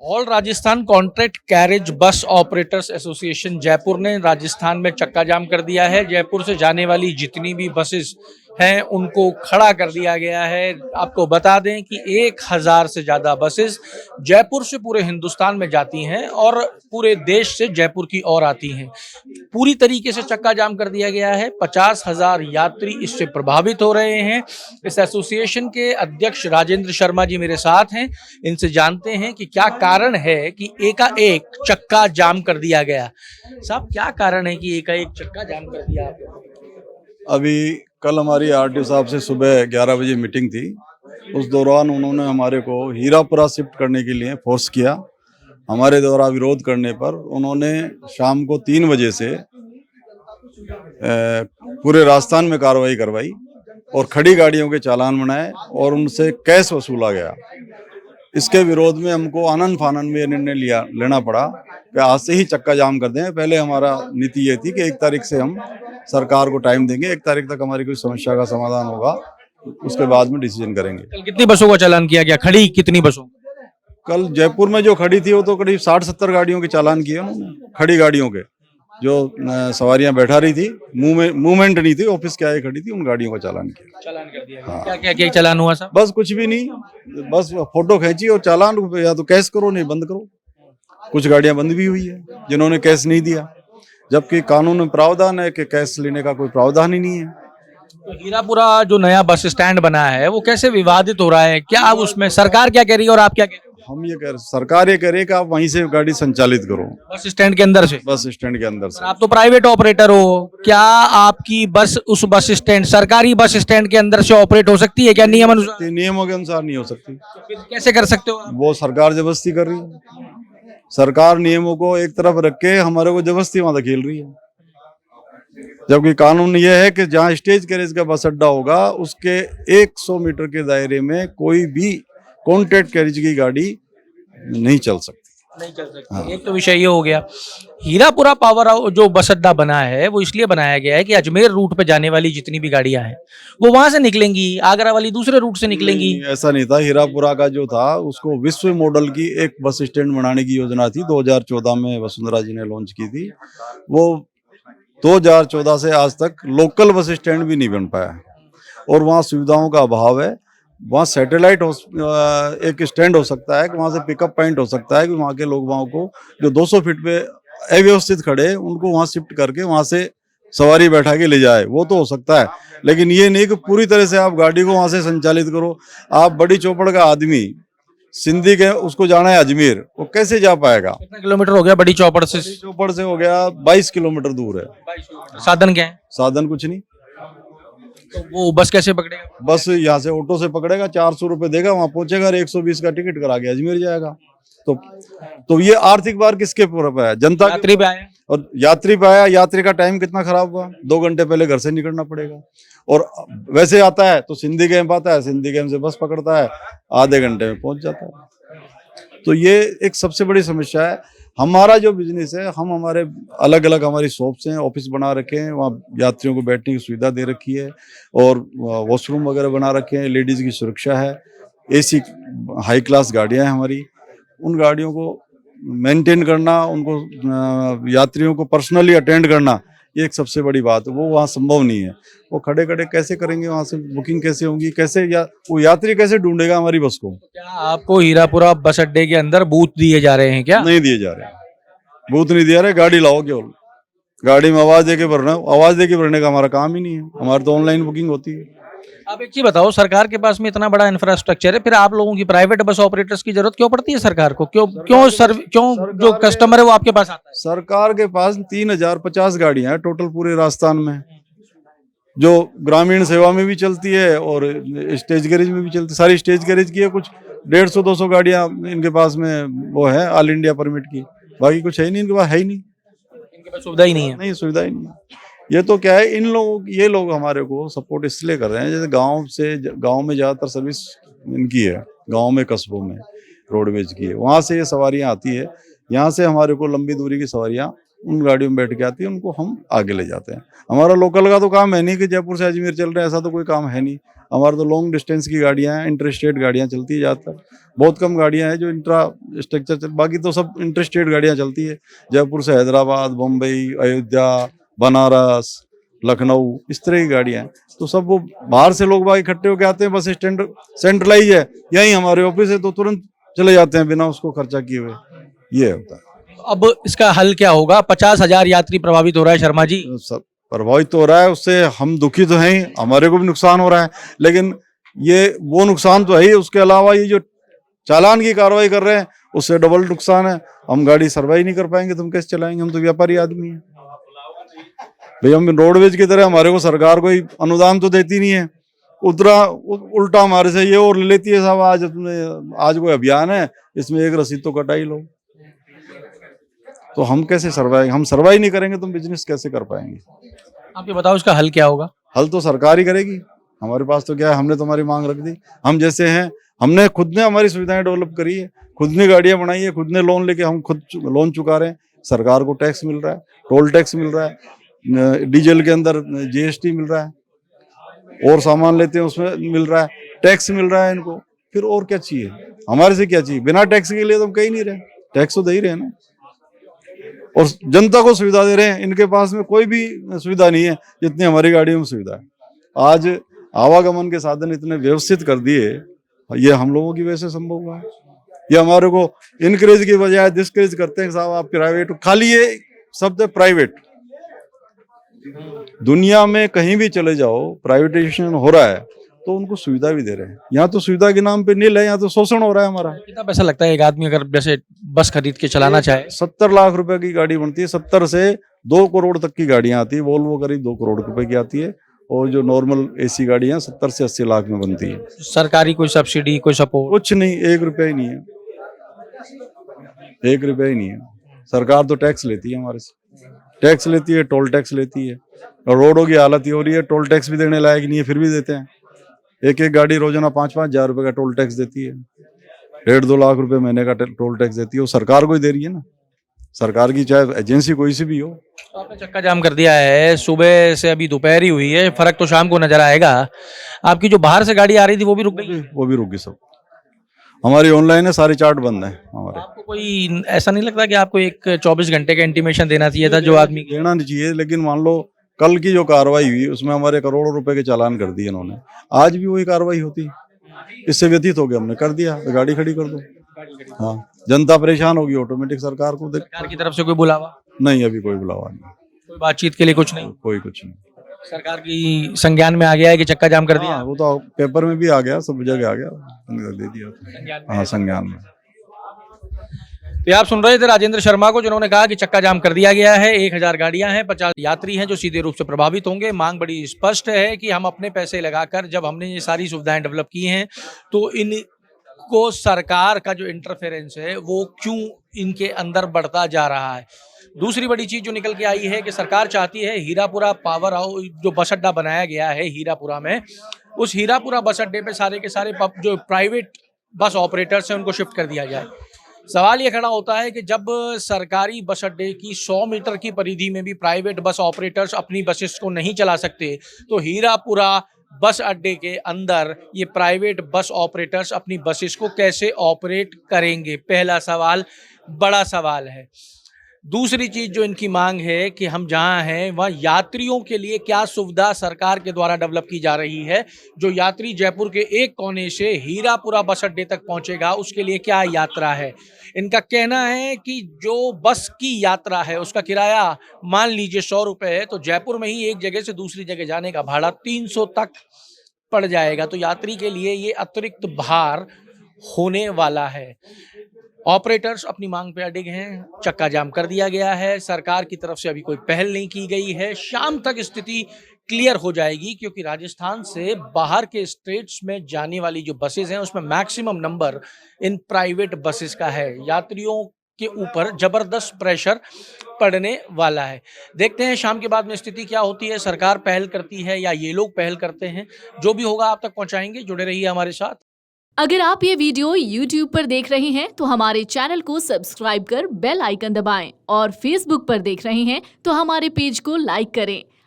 All Rajasthan contract carriage bus operators association Jaipur ने राजस्थान में चक्का जाम कर दिया है। जयपुर से जाने वाली जितनी भी बसेस हैं उनको खड़ा कर दिया गया है। आपको बता दें कि 1000 से ज्यादा बसेस जयपुर से पूरे हिंदुस्तान में जाती हैं और पूरे देश से जयपुर की ओर आती हैं। पूरी तरीके से चक्का जाम कर दिया गया है। 50,000 यात्री इससे प्रभावित हो रहे हैं। इस एसोसिएशन के अध्यक्ष राजेंद्र शर्मा जी मेरे साथ हैं। इनसे जानते हैं कि क्या कारण है कि एकाएक चक्का जाम कर दिया गया। साहब, क्या कारण है कि एकाएक चक्का जाम कर दिया आपने? अभी कल हमारी आरटीओ साहब से सुबह 11 बजे मीटिंग थी। उस दौरान उन्होंने हमारे को हीरापुरा शिफ्ट करने के लिए फोर्स किया। हमारे द्वारा विरोध करने पर उन्होंने शाम को 3 बजे से पूरे राजस्थान में कार्रवाई करवाई और खड़ी गाड़ियों के चालान बनाए और उनसे कैश वसूला गया। इसके विरोध में हमको आनन फानन में निर्णय लेना पड़ा कि आज से ही चक्का जाम कर दें। पहले हमारा नीति ये थी कि 1 तारीख से हम सरकार को टाइम देंगे, 1 तारीख तक हमारी कोई समस्या का समाधान होगा, उसके बाद में डिसीजन करेंगे। कल कितनी बसों का चालान किया गया? खड़ी कितनी बसों? कल जयपुर में जो खड़ी थी वो तो करीब 60-70 गाड़ियों के चालान किए उन्होंने। खड़ी गाड़ियों के जो सवारियां बैठा रही थी, मूवमेंट नहीं थी, ऑफिस के आगे खड़ी थी, उन गाड़ियों का चालान किया। चालान कर दिया गया। हाँ। क्या क्या क्या चालान हुआ साहब? बस कुछ भी नहीं, बस फोटो खींची और चालान, या तो कैश करो नहीं बंद करो। कुछ गाड़ियां बंद भी हुई है जिन्होंने कैश नहीं दिया, जबकि कानून में प्रावधान है कि कैश लेने का कोई प्रावधान ही नहीं है। तो हीरापुरा जो नया बस स्टैंड बना है वो कैसे विवादित हो रहा है? क्या अब उसमें सरकार क्या कह रही है और आप क्या कह रहे हैं? हम ये कह रहे, सरकार ये कह रही है कि आप वहीं से गाड़ी संचालित करो, बस स्टैंड के अंदर से। बस स्टैंड के अंदर से। आप तो प्राइवेट ऑपरेटर हो, क्या आपकी बस उस बस स्टैंड, सरकारी बस स्टैंड के अंदर से ऑपरेट हो सकती है क्या नियम अनुसार? नियमों के अनुसार नहीं हो सकती। फिर कैसे कर सकते हो आप? वो सरकार जबरदस्ती कर रही है। सरकार नियमों को एक तरफ रख के हमारे को जबरदस्ती वहां धकेल रही है, जबकि कानून यह है कि जहां स्टेज कैरेज का बस अड्डा होगा उसके 100 मीटर के दायरे में कोई भी कॉन्ट्रैक्ट कैरेज की गाड़ी नहीं चल सकती। नहीं चल सकती। एक तो विषय ये हो गया। हीरापुरा पावर जो बस अड्डा बना है वो इसलिए बनाया गया है कि अजमेर रूट पे जाने वाली जितनी भी गाड़ियां हैं वो वहां से निकलेंगी, आगरा वाली दूसरे रूट से निकलेंगी। ऐसा नहीं था। हीरापुरा का जो था उसको विश्व मॉडल की एक बस स्टैंड बनाने की योजना थी, 2014 में वसुंधरा जी ने लॉन्च की थी। वो 2014 से आज तक लोकल बस स्टैंड भी नहीं बन पाया और वहाँ सुविधाओं का अभाव है। वहाँ सैटेलाइट एक स्टैंड हो सकता है कि वहाँ से पिकअप पॉइंट हो सकता है कि वहाँ के लोग वहाँ को जो 200 फीट पे अव्यवस्थित खड़े उनको वहाँ शिफ्ट करके वहाँ से सवारी बैठा के ले जाए, वो तो हो सकता है। लेकिन ये नहीं कि पूरी तरह से आप गाड़ी को वहाँ से संचालित करो। आप बड़ी चौपड़ का आदमी सिंधी के उसको जाना है अजमेर, वो कैसे जा पाएगा? कितना किलोमीटर हो गया बड़ी चौपड़ से? चौपड़ से हो गया 22 किलोमीटर दूर है। साधन क्या है? साधन कुछ नहीं। तो वो बस कैसे पकड़ेगा? बस यहाँ से ऑटो से पकड़ेगा, 400 रुपए देगा, वहां पहुंचेगा, 120 का टिकट करा के अजमेर जाएगा। तो ये आर्थिक भार किसके ऊपर है? जनता। यात्री पे आया और यात्री पे आया। यात्री का टाइम कितना खराब हुआ, 2 घंटे पहले घर से निकलना पड़ेगा। और वैसे आता है तो सिंधी कैंप आता है, सिंधी कैंप से बस पकड़ता है, आधे घंटे में पहुंच जाता है। तो ये एक सबसे बड़ी समस्या है। हमारा जो बिजनेस है, हम हमारे अलग अलग हमारी शॉप्स हैं, ऑफिस बना रखे हैं, वहाँ यात्रियों को बैठने की सुविधा दे रखी है और वॉशरूम वगैरह बना रखे हैं, लेडीज की सुरक्षा है, एसी हाई क्लास गाड़ियां हैं हमारी। उन गाड़ियों को मेंटेन करना, उनको यात्रियों को पर्सनली अटेंड करना, ये एक सबसे बड़ी बात है। वो वहाँ संभव नहीं है। वो खड़े खड़े कैसे करेंगे? वहाँ से बुकिंग कैसे होगी? कैसे वो यात्री कैसे ढूंढेगा हमारी बस को? क्या आपको हीरापुरा बस अड्डे के अंदर बूथ दिए जा रहे हैं क्या? नहीं दिए जा रहे, बूथ नहीं दिया रहे। गाड़ी लाओ, केवल गाड़ी में आवाज दे के भरना। आवाज दे के भरने का हमारा काम ही नहीं है, हमारी तो ऑनलाइन बुकिंग होती है। आप एक चीज बताओ, सरकार के पास में इतना बड़ा इंफ्रास्ट्रक्चर है, फिर आप लोगों की प्राइवेट बस ऑपरेटर्स की जरूरत क्यों पड़ती है सरकार को? क्यों जो कस्टमर है वो आपके पास आता है? सरकार के पास 3050 गाड़ियां हैं टोटल पूरे राजस्थान में, जो ग्रामीण सेवा में भी चलती है और स्टेज गैरेज में भी चलती है। सारी स्टेज गैरेज की है। कुछ 150-200 गाड़ियां इनके पास में वो है ऑल इंडिया परमिट की, बाकी कुछ है नहीं इनके पास। है ही नहीं, इनके पास सुविधा ही नहीं है। नहीं, सुविधा ही नहीं है। ये तो क्या है, ये लोग हमारे को सपोर्ट इसलिए कर रहे हैं, जैसे गांव में ज्यादातर सर्विस इनकी है, गांव में कस्बों में रोडवेज की है, वहां से ये सवारियां आती है। यहाँ से हमारे को लंबी दूरी की सवारियां उन गाड़ियों में बैठ के आती है, उनको हम आगे ले जाते हैं। हमारा लोकल का तो काम है नहीं कि जयपुर से अजमेर चल रहे हैं, ऐसा तो कोई काम है नहीं। हमारा तो लॉन्ग डिस्टेंस की गाड़ियां हैं, इंटर स्टेट गाड़ियां चलती है ज़्यादातर। बहुत कम गाड़ियां हैं जो इंट्रा स्ट्रक्चर चल, बाकी तो सब इंटर स्टेट गाड़ियां चलती है। जयपुर से हैदराबाद, बम्बई, अयोध्या, बनारस, लखनऊ, इस तरह की गाड़ियां हैं। तो सब वो बाहर से लोग बाग इकट्ठे होकर आते हैं, बस स्टैंड सेंट्रलाइज है, यहीं हमारे ऑफिस है, तो तुरंत चले जाते हैं बिना उसको खर्चा किए हुए। ये होता है। अब इसका हल क्या होगा? 50,000 यात्री प्रभावित हो रहा है शर्मा जी। सब प्रभावित तो हो रहा है, उससे हम दुखी तो हैं ही, हमारे को भी नुकसान हो रहा है, लेकिन ये वो नुकसान तो है ही, उसके अलावा ये जो चालान की कार्रवाई कर रहे हैं उससे डबल नुकसान है। हम गाड़ी सर्वाइव नहीं कर पाएंगे तो हम कैसे चलाएंगे? हम तो व्यापारी आदमी हैं भाई। हम रोडवेज की तरह, हमारे को सरकार कोई अनुदान तो देती नहीं है, उल्टा हमारे से ये और ले लेती है। साहब आज कोई अभियान है, इसमें एक रसीद तो कटा ही लो। तो हम कैसे सर्वाइव? हम सर्वाइव नहीं करेंगे तो हम बिजनेस कैसे कर पाएंगे? आप ये बताओ इसका हल क्या होगा? हल तो सरकार ही करेगी, हमारे पास तो क्या है? हमने तो हमारी मांग रख दी। हम जैसे हैं, हमने खुद ने हमारी सुविधाएं डेवलप करी है, खुद ने गाड़ियां बनाई है, खुद ने लोन लेके हम खुद लोन चुका रहे हैं। सरकार को टैक्स मिल रहा है, टोल टैक्स मिल रहा है, डीजल के अंदर जीएसटी मिल रहा है, और सामान लेते हैं उसमें मिल रहा है, टैक्स मिल रहा है इनको। फिर और क्या चाहिए? हमारे से क्या चाहिए? बिना टैक्स के लिए तो हम कहीं नहीं रहे, टैक्स तो दे ही रहे हैं ना, और जनता को सुविधा दे रहे हैं। इनके पास में कोई भी सुविधा नहीं है जितनी हमारी गाड़ियों में सुविधा है। आज आवागमन के साधन इतने व्यवस्थित कर दिए, ये हम लोगों की वजह से संभव हुआ है। ये हमारे को इनकरेज की बजाय डिस्करेज करते हैं, साहब आप प्राइवेट, खाली ये शब्द है प्राइवेट। दुनिया में कहीं भी चले जाओ, प्राइवेटाइजेशन हो रहा है तो उनको सुविधा भी दे रहे हैं। यहाँ तो सुविधा के नाम पे नील है, यहाँ तो शोषण हो रहा है हमारा। कितना पैसा लगता है एक आदमी अगर जैसे बस खरीद के चलाना चाहे? 70 लाख रुपए की गाड़ी बनती है, 70 से 2 करोड़ तक की गाड़ियां आती है। वोल्वो करीब 2 करोड़ रुपए की आती है, और जो नॉर्मल एसी गाड़ियां 70 से 80 लाख में बनती है। सरकारी कोई सब्सिडी, कोई सपोर्ट? कुछ नहीं, 1 रुपया ही नहीं है, 1 रुपया ही नहीं है। सरकार तो टैक्स लेती है हमारे से, टैक्स लेती है, टोल टैक्स लेती है, और रोडों की हालत ये हो रही है, टोल टैक्स भी देने लायक नहीं है, फिर भी देते हैं। एक गाड़ी रोजाना 5-5 हजार रुपए का टोल टैक्स देती है, 1.5-2 लाख रुपए महीने का टोल टैक्स देती है। वो सरकार को ही दे रही है ना, सरकार की चाहे एजेंसी कोई सी भी हो। तो आपने चक्का जाम कर दिया है, सुबह से अभी दोपहर ही हुई है, फर्क तो शाम को नजर आएगा। आपकी जो बाहर से गाड़ी आ रही थी वो भी रुक गई? वो भी रुक गई सब। हमारी ऑनलाइन है, सारे चार्ट बंद है हमारे। आपको कोई ऐसा नहीं लगता कि आपको एक 24 घंटे का इंटीमेशन देना चाहिए था? जो आदमी देना नहीं चाहिए, लेकिन मान लो कल की जो कार्रवाई हुई उसमें हमारे करोड़ों रुपए के चालान कर दिए इन्होंने। आज भी वही कार्रवाई होती, इससे व्यतीत हो गया, हमने कर दिया, तो गाड़ी खड़ी कर दो। हाँ, जनता परेशान होगी, ऑटोमेटिक सरकार को सरकार की तरफ से कोई बुलावा नहीं, अभी कोई बुलावा नहीं, कोई बातचीत के लिए कुछ नहीं? कोई कुछ नहीं। सरकार की संज्ञान में आ गया है कि चक्का जाम कर दिया? वो तो पेपर में भी आ गया, सब जगह आ गया, दे दिया। हाँ, संज्ञान में। तो आप सुन रहे थे राजेंद्र शर्मा को, जिन्होंने कहा कि चक्का जाम कर दिया गया है। 1000 गाड़ियां हैं, 50 यात्री हैं जो सीधे रूप से प्रभावित होंगे। मांग बड़ी स्पष्ट है कि हम अपने पैसे लगाकर जब हमने ये सारी सुविधाएं डेवलप की हैं तो इनको सरकार का जो इंटरफेरेंस है वो क्यों इनके अंदर बढ़ता जा रहा है। दूसरी बड़ी चीज जो निकल के आई है कि सरकार चाहती है हीरापुरा पावर हाउस जो बस अड्डा बनाया गया है हीरापुरा में, उस हीरापुरा बस अड्डे पे सारे के सारे जो प्राइवेट बस ऑपरेटर्स हैं उनको शिफ्ट कर दिया जाए। सवाल ये खड़ा होता है कि जब सरकारी बस अड्डे की 100 मीटर की परिधि में भी प्राइवेट बस ऑपरेटर्स अपनी बसेस को नहीं चला सकते, तो हीरापुरा बस अड्डे के अंदर ये प्राइवेट बस ऑपरेटर्स अपनी बसेस को कैसे ऑपरेट करेंगे? पहला सवाल बड़ा सवाल है। दूसरी चीज जो इनकी मांग है कि हम जहां हैं वहां यात्रियों के लिए क्या सुविधा सरकार के द्वारा डेवलप की जा रही है। जो यात्री जयपुर के एक कोने से हीरापुरा बस अड्डे तक पहुंचेगा उसके लिए क्या यात्रा है। इनका कहना है कि जो बस की यात्रा है उसका किराया मान लीजिए 100 रुपए है, तो जयपुर में ही एक जगह से दूसरी जगह जाने का भाड़ा 300 तक पड़ जाएगा। तो यात्री के लिए ये अतिरिक्त भार होने वाला है। ऑपरेटर्स अपनी मांग पे अडिग हैं, चक्का जाम कर दिया गया है, सरकार की तरफ से अभी कोई पहल नहीं की गई है। शाम तक स्थिति क्लियर हो जाएगी, क्योंकि राजस्थान से बाहर के स्टेट्स में जाने वाली जो बसेस हैं उसमें maximum number in private buses का है। यात्रियों के ऊपर जबरदस्त प्रेशर पड़ने वाला है। देखते हैं शाम के बाद में स्थिति क्या होती है, सरकार पहल करती है या ये लोग पहल करते हैं। जो भी होगा आप तक पहुंचाएंगे, जुड़े रहिए हमारे साथ। अगर आप ये वीडियो YouTube पर देख रहे हैं तो हमारे चैनल को सब्सक्राइब कर बेल आइकन दबाएं और Facebook पर देख रहे हैं तो हमारे पेज को लाइक करें।